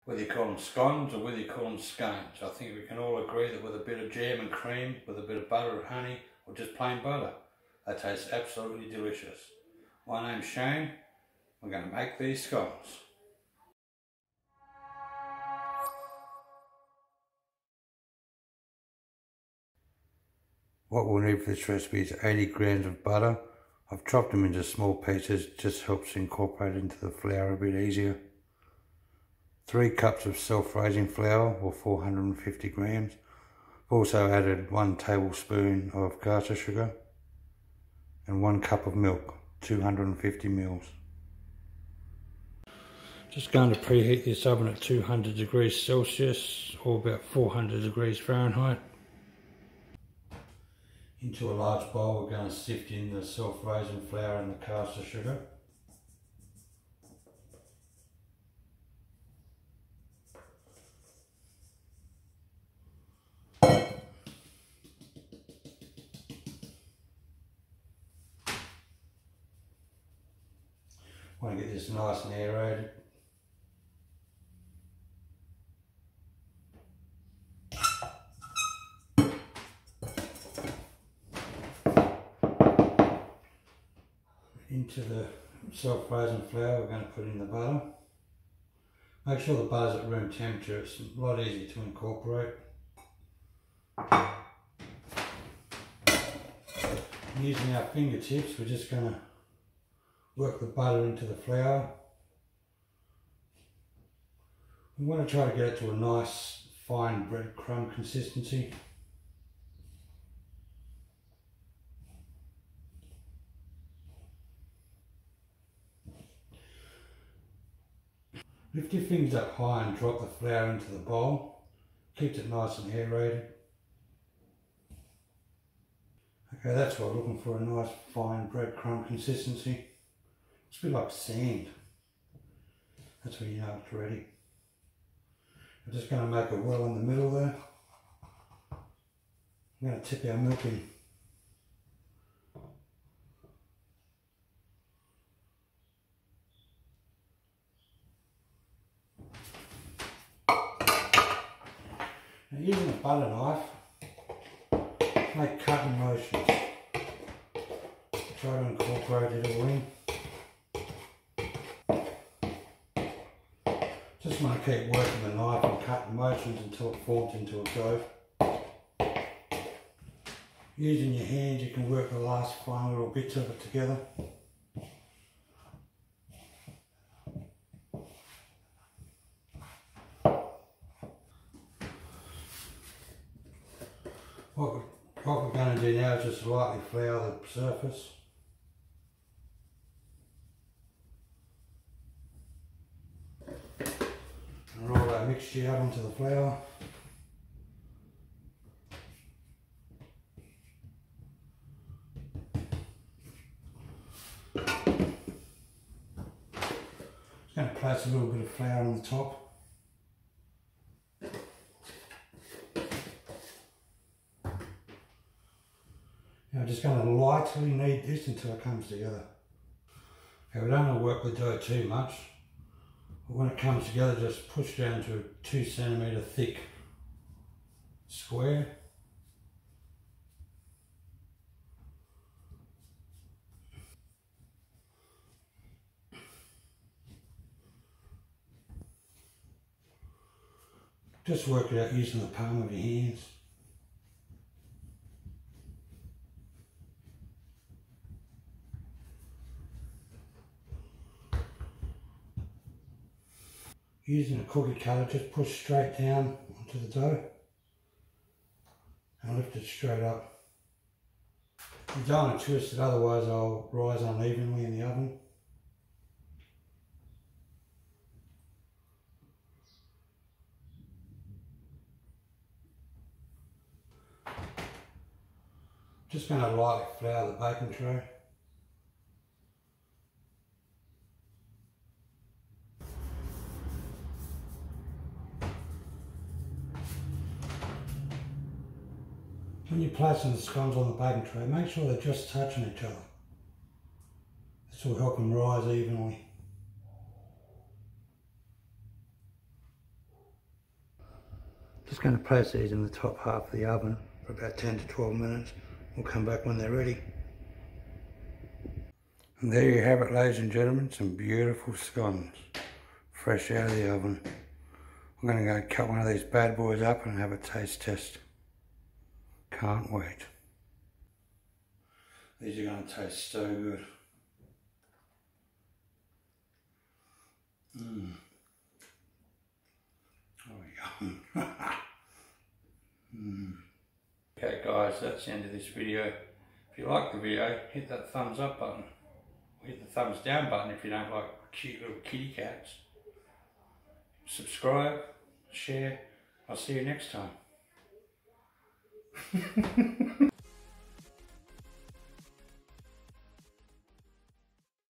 Whether you call them scones or whether you call them scones, I think we can all agree that with a bit of jam and cream, with a bit of butter or honey, or just plain butter, they taste absolutely delicious. My name's Shane. We're going to make these scones. What we'll need for this recipe is 80 grams of butter. I've chopped them into small pieces, just helps incorporate into the flour a bit easier. 3 cups of self-raising flour, or 450 grams. I've also added 1 tablespoon of caster sugar and 1 cup of milk, 250 mils. Just going to preheat this oven at 200 degrees Celsius, or about 400 degrees Fahrenheit. Into a large bowl, we're going to sift in the self-raising flour and the caster sugar. Want to get this nice and aerated. Into the self-raising flour we're going to put in the butter. Make sure the butter's at room temperature, it's a lot easier to incorporate. Using our fingertips, we're just going to work the butter into the flour. We want to try to get it to a nice fine breadcrumb consistency. Lift your fingers up high and drop the flour into the bowl. Keeps it nice and aerated. Okay, that's what we're looking for, a nice fine breadcrumb consistency. It's a bit like sand. That's when you know it's ready. I'm just going to make a well in the middle there. I'm going to tip our milk in. Now, using a butter knife, make cutting motions. Try to incorporate it all in. Just want to keep working the knife and cutting motions until it forms into a dough. Using your hands, you can work the last fine little bits of it together. What we're going to do now is just lightly flour the surface. And roll that mixture out onto the flour. Just going to place a little bit of flour on the top. Now I'm just going to lightly knead this until it comes together. Okay, we don't want to work the dough too much. But when it comes together, just push down to a 2 centimetre thick square. Just work it out using the palm of your hands. Using a cookie cutter, just push straight down onto the dough and lift it straight up. You don't want to twist it, otherwise it'll rise unevenly in the oven. Just going to lightly flour the baking tray. When you're placing the scones on the baking tray, make sure they're just touching each other. This will help them rise evenly. Just going to place these in the top half of the oven for about 10 to 12 minutes. We'll come back when they're ready. And there you have it, ladies and gentlemen, some beautiful scones, fresh out of the oven. I'm going to go cut one of these bad boys up and have a taste test. Can't wait. These are going to taste so good. Oh, yum. Okay guys, that's the end of this video. If you like the video, hit that thumbs up button. Or hit the thumbs down button if you don't like cute little kitty cats. Subscribe, share. I'll see you next time.